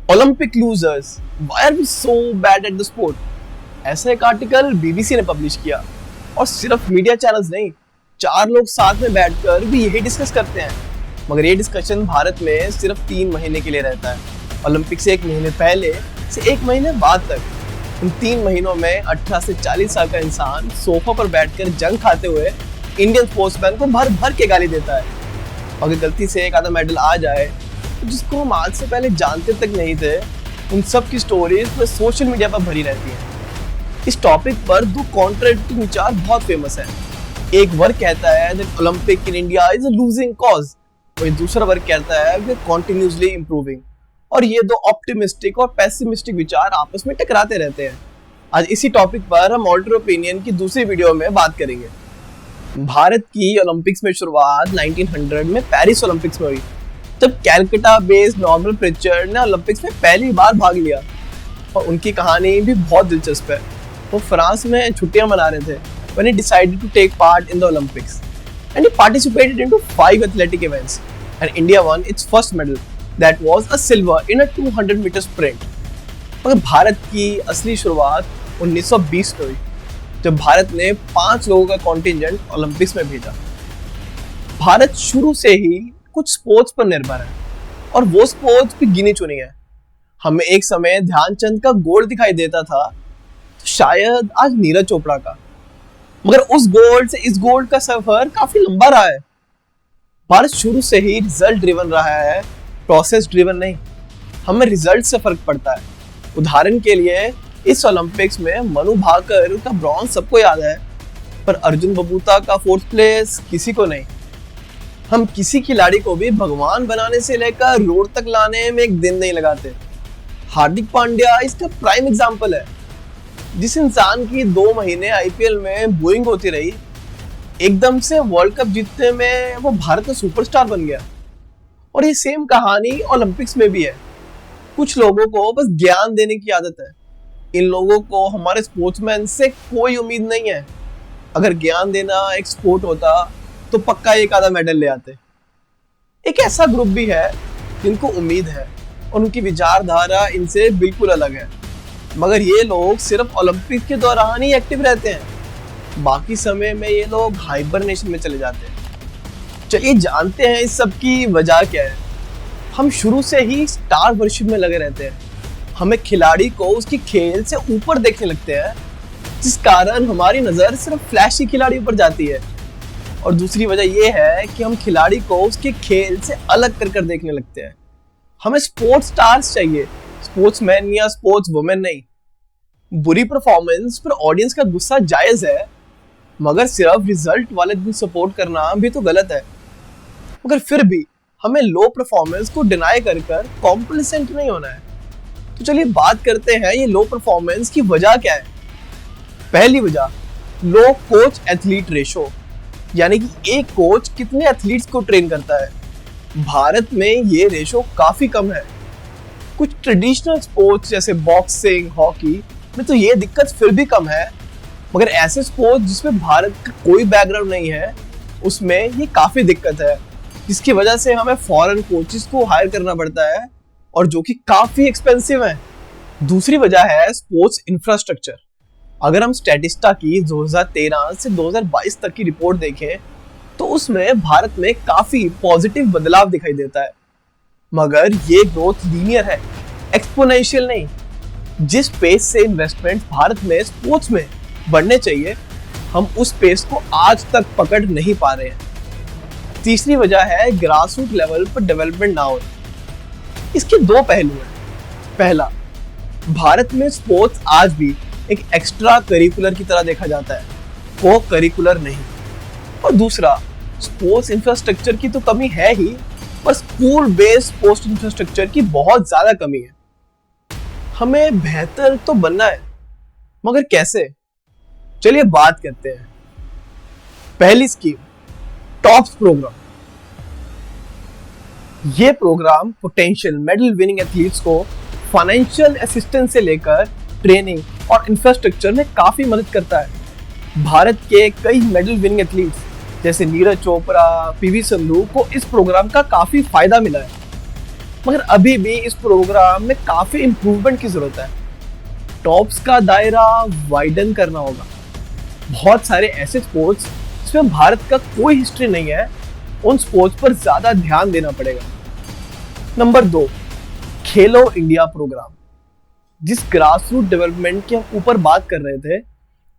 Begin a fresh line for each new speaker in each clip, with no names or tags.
Olympic losers, why are we so bad at the sport. ऐसा एक article BBC ने publish किया और सिर्फ मीडिया चैनल्स नहीं, 4 लोग साथ में बैठकर भी यही डिस्कस करते हैं। मगर ये डिस्कशन भारत में सिर्फ 3 महीने के लिए रहता है। ओलंपिक से 1 महीने पहले से 1 महीने बाद तक इन 3 महीनों में 18 से 40 साल का इंसान सोफा पर बैठकर जंग खाते हुए इंडियन स्पोर्ट्समैन को भर भर के गाली देता है। अगर गलती से एक आधा मेडल आ जाए तो जिसको हम आज से पहले जानते तक नहीं थे, उन सब की स्टोरीज सोशल मीडिया पर भरी रहती हैं। इस टॉपिक पर 2 कॉन्ट्राडिक्टिंग विचार बहुत फेमस है। एक वर्ग कहता है that Olympic in India is a losing cause, और दूसरा वर्ग कहता है वी आर कंटिन्यूअसली इंप्रूविंग। और ये 2 ऑप्टिमिस्टिक और पेसिमिस्टिक विचार आपस में टकराते रहते हैं। आज इसी टॉपिक पर हम ऑल्टर ओपिनियन की दूसरी वीडियो में बात करेंगे। भारत की ओलंपिक्स में शुरुआत 1900 में पेरिस ओलंपिक्स में हुई, जब कैलकाटा बेस्ड नॉर्मन प्रिचर्ड ने ओलंपिक्स में पहली बार भाग लिया। और उनकी कहानी भी बहुत दिलचस्प है। वो फ्रांस में छुट्टियां मना रहे थे when he decided to take part in the Olympics, and he participated into 5 athletic events, and India won its first medal, that was a silver in a 200 meter sprint. मगर भारत की असली शुरुआत 1920 में हुई, जब भारत ने 5 लोगों का कॉन्टिंजेंट ओलंपिक्स में भेजा। भारत शुरू से ही कुछ स्पोर्ट्स पर निर्भर है, और वो स्पोर्ट्स भी गिनी चुनी है। हमें एक समय ध्यानचंद का गोल्ड दिखाई देता था, तो शायद आज नीरज चोपड़ा का। मगर उस गोल्ड से इस गोल्ड का सफर काफी लंबा रहा है। भारत शुरू से ही रिजल्ट ड्रिवन रहा है, प्रोसेस ड्रिवन नहीं। हमें रिजल्ट से फर्क पड़ता है। उदाहरण के लिए इस ओलंपिक्स में मनु भाकर का ब्रॉन्ज सबको याद है, पर अर्जुन बबूता का 4th प्लेस किसी को नहीं। हम किसी खिलाड़ी को भी भगवान बनाने से लेकर रोड तक लाने में एक दिन नहीं लगाते। हार्दिक पांड्या इसका प्राइम एग्जाम्पल है। जिस इंसान की 2 महीने आईपीएल में बोइंग होती रही, एकदम से वर्ल्ड कप जीतने में वो भारत का सुपरस्टार बन गया। और ये सेम कहानी ओलंपिक्स में भी है। कुछ लोगों को बस ज्ञान देने की आदत है। इन लोगों को हमारे स्पोर्ट्समैन से कोई उम्मीद नहीं है। अगर ज्ञान देना एक स्पोर्ट होता तो पक्का एक आधा मेडल ले आते। एक ऐसा ग्रुप भी है जिनको उम्मीद है और उनकी विचारधारा इनसे बिल्कुल अलग है, मगर ये लोग सिर्फ ओलंपिक के दौरान ही एक्टिव रहते हैं। बाकी समय में ये लोग हाइबरनेशन में चले जाते हैं। चलिए जानते हैं इस सब की वजह क्या है। हम शुरू से ही स्टार वर्शिप में लगे रहते हैं। हमें खिलाड़ी को उसकी खेल से ऊपर देखने लगते हैं, जिस कारण हमारी नजर सिर्फ फ्लैशी खिलाड़ी पर जाती है। और दूसरी वजह यह है कि हम खिलाड़ी को उसके खेल से अलग कर देखने लगते हैं। हमें स्पोर्ट्स स्टार्स चाहिए, स्पोर्ट्समैन या स्पोर्ट्स वुमेन नहीं। बुरी परफॉर्मेंस पर ऑडियंस का गुस्सा जायज है, मगर सिर्फ रिजल्ट वाले दिन सपोर्ट करना भी तो गलत है। मगर फिर भी हमें लो परफॉर्मेंस को डिनाई कर कॉम्प्लिसेंट नहीं होना है। तो चलिए बात करते हैं ये लो परफॉर्मेंस की वजह क्या है। पहली वजह, लो कोच एथलीट रेशो, यानी कि एक कोच कितने एथलीट्स को ट्रेन करता है। भारत में ये रेशो काफी कम है। कुछ ट्रेडिशनल स्पोर्ट्स जैसे बॉक्सिंग, हॉकी में तो ये दिक्कत फिर भी कम है, मगर ऐसे स्पोर्ट्स जिसमें भारत का कोई बैकग्राउंड नहीं है, उसमें ये काफी दिक्कत है, जिसकी वजह से हमें फॉरेन कोचेस को हायर करना पड़ता है, और जो कि काफी एक्सपेंसिव है। दूसरी वजह है स्पोर्ट्स इंफ्रास्ट्रक्चर। अगर हम स्टैटिस्टा की 2013 से 2022 तक की रिपोर्ट देखें, तो उसमें भारत में काफी पॉजिटिव बदलाव दिखाई देता है। मगर ये ग्रोथ लीनियर है, एक्सपोनेंशियल नहीं। जिस पेस से इन्वेस्टमेंट भारत में स्पोर्ट्स में बढ़ने चाहिए, हम उस पेस को आज तक पकड़ नहीं पा रहे हैं। तीसरी वजह है ग्रास रूट लेवल पर डेवलपमेंट ना हो। इसके 2 पहलू हैं। पहला, भारत में स्पोर्ट्स आज भी एक एक्स्ट्रा करिकुलर की तरह देखा जाता है, को करिकुलर नहीं। और दूसरा, स्पोर्ट्स इंफ्रास्ट्रक्चर की तो कमी है ही, पर स्कूल बेस्ड स्पोर्ट्स इंफ्रास्ट्रक्चर की बहुत ज्यादा कमी है। हमें बेहतर तो बनना है, मगर कैसे? चलिए बात करते हैं। पहली स्कीम, टॉप्स प्रोग्राम। ये program potential medal winning athletes को फाइनेंशियल असिस्टेंस से लेकर ट्रेनिंग और इंफ्रास्ट्रक्चर में काफी मदद करता है। भारत के कई मेडल विनिंग एथलीट्स जैसे नीरज चोपड़ा, पीवी संधू को इस प्रोग्राम का काफी फायदा मिला है। मगर अभी भी इस प्रोग्राम में काफी इम्प्रूवमेंट की जरूरत है। टॉप्स का दायरा वाइडन करना होगा। बहुत सारे ऐसे स्पोर्ट्स जिसमें भारत का कोई हिस्ट्री नहीं है, उन स्पोर्ट्स पर ज्यादा ध्यान देना पड़ेगा। नंबर 2, खेलो इंडिया प्रोग्राम। जिस ग्रास रूट डेवलपमेंट के हम ऊपर बात कर रहे थे,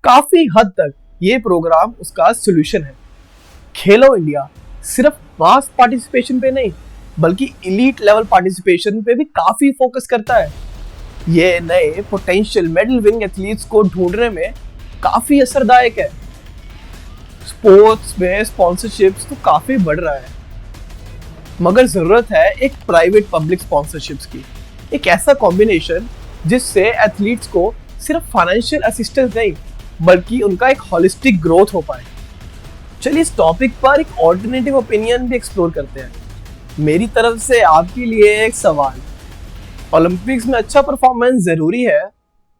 काफी हद तक ये प्रोग्राम उसका सोल्यूशन है। खेलो इंडिया सिर्फ मास पार्टिसिपेशन पे नहीं, बल्कि इलीट लेवल पार्टिसिपेशन पे भी काफी फोकस करता है। ये नए पोटेंशियल मेडल विनिंग एथलीट्स को ढूंढने में काफी असरदायक है। स्पोर्ट्स में स्पॉन्सरशिप्स तो काफी बढ़ रहा है, मगर जरूरत है एक प्राइवेट पब्लिक स्पॉन्सरशिप्स की। एक ऐसा कॉम्बिनेशन जिससे एथलीट्स को सिर्फ फाइनेंशियल असिस्टेंस नहीं, बल्कि उनका एक होलिस्टिक ग्रोथ हो पाए। चलिए इस टॉपिक पर एक ऑल्टरनेटिव ओपिनियन भी एक्सप्लोर करते हैं। मेरी तरफ से आपके लिए एक सवाल। ओलंपिक्स में अच्छा परफॉर्मेंस जरूरी है,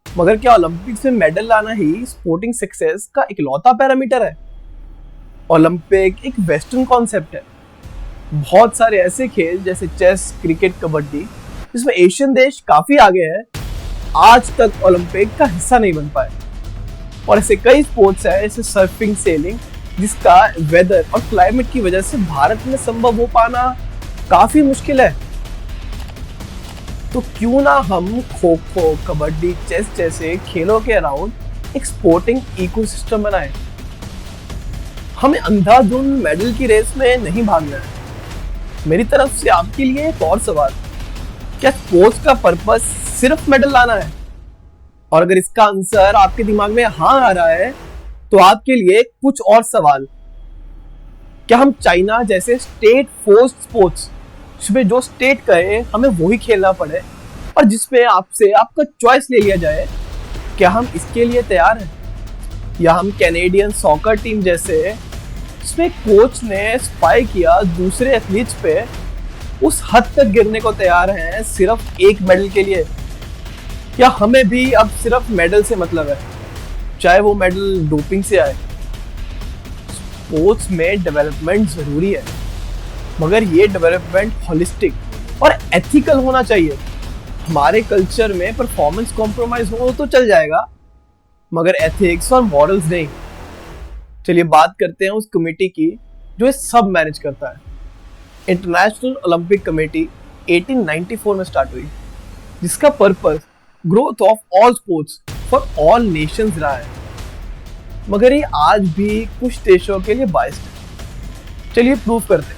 मगर क्या ओलंपिक्स में मेडल लाना ही स्पोर्टिंग सक्सेस का इकलौता पैरामीटर है? ओलंपिक एक वेस्टर्न कॉन्सेप्ट है। बहुत सारे ऐसे खेल जैसे चेस, क्रिकेट, कबड्डी, जिसमें एशियन देश काफी आगे है, आज तक ओलंपिक का हिस्सा नहीं बन पाए। और ऐसे कई स्पोर्ट्स है जैसे सर्फिंग, सेलिंग, जिसका वेदर और क्लाइमेट की वजह से भारत में संभव हो पाना काफी मुश्किल है। तो क्यों ना हम खो खो, कबड्डी, चेस जैसे खेलों के अराउंड एक स्पोर्टिंग इकोसिस्टम बनाएं। हमें अंधाधुंध मेडल की रेस में नहीं भागना है। मेरी तरफ से आपके लिए एक और सवाल। क्या स्पोर्ट्स का पर्पस सिर्फ मेडल लाना है? और अगर इसका आंसर आपके दिमाग में हाँ आ रहा है, तो आपके लिए कुछ और सवाल। क्या हम चाइना जैसे स्टेट फोर्स्ड स्पोर्ट्स, जिसमें जो स्टेट कहे हमें वही खेलना पड़े और जिसमें आपसे आपका चॉइस ले लिया जाए, क्या हम इसके लिए तैयार हैं? या हम कैनेडियन सॉकर टीम जैसे, जिसमें कोच ने स्पाई किया दूसरे एथलीट्स पे, उस हद तक गिरने को तैयार हैं सिर्फ एक मेडल के लिए? या हमें भी अब सिर्फ मेडल से मतलब है, चाहे वो मेडल डोपिंग से आए? स्पोर्ट्स में डेवलपमेंट जरूरी है, मगर ये डेवलपमेंट होलिस्टिक और एथिकल होना चाहिए। हमारे कल्चर में परफॉर्मेंस कॉम्प्रोमाइज हो तो चल जाएगा, मगर एथिक्स और मॉरल्स नहीं। चलिए बात करते हैं उस कमेटी की जो ये सब मैनेज करता है। इंटरनेशनल ओलंपिक कमेटी 1894 में स्टार्ट हुई, जिसका purpose growth of all sports for all Nations रहा है, मगर ये आज भी कुछ देशों के लिए बाइस्ड है। चलिए प्रूव करते हैं।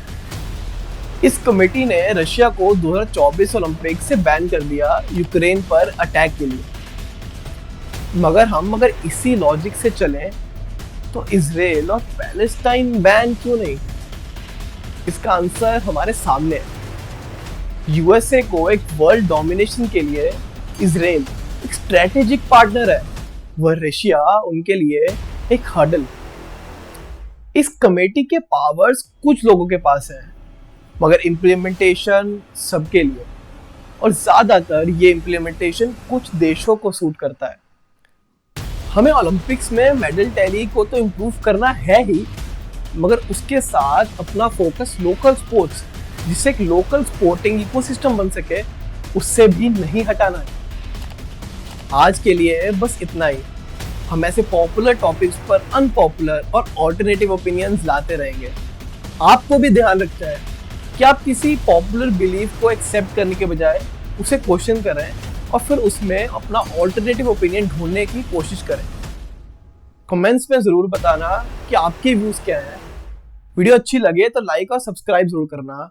इस कमेटी ने रशिया को 2024 ओलंपिक से बैन कर दिया यूक्रेन पर अटैक के लिए। मगर हम अगर इसी लॉजिक से चलें तो इजराइल और पैलेस्टाइन बैन क्यों नहीं? इसका आंसर हमारे सामने है। यूएसए को एक वर्ल्ड डोमिनेशन के लिए इजराइल एक स्ट्रेटेजिक पार्टनर है, वह रशिया उनके लिए एक हर्डल। इस कमेटी के पावर्स कुछ लोगों के पास है, मगर इम्प्लीमेंटेशन सबके लिए, और ज्यादातर ये इम्प्लीमेंटेशन कुछ देशों को सूट करता है। हमें ओलंपिक्स में मेडल टैली को तो इम्प्रूव करना है ही, मगर उसके साथ अपना फोकस लोकल स्पोर्ट्स, जिससे एक लोकल स्पोर्टिंग इकोसिस्टम बन सके, उससे भी नहीं हटाना है। आज के लिए बस इतना ही। हम ऐसे पॉपुलर टॉपिक्स पर अनपॉपुलर और ऑल्टरनेटिव ओपिनियंस लाते रहेंगे। आपको भी ध्यान रखना है कि आप किसी पॉपुलर बिलीफ को एक्सेप्ट करने के बजाय उसे क्वेश्चन करें और फिर उसमें अपना ऑल्टरनेटिव ओपिनियन ढूंढने की कोशिश करें। कमेंट्स में जरूर बताना कि आपके व्यूज क्या है। वीडियो अच्छी लगे तो लाइक और सब्सक्राइब जरूर करना।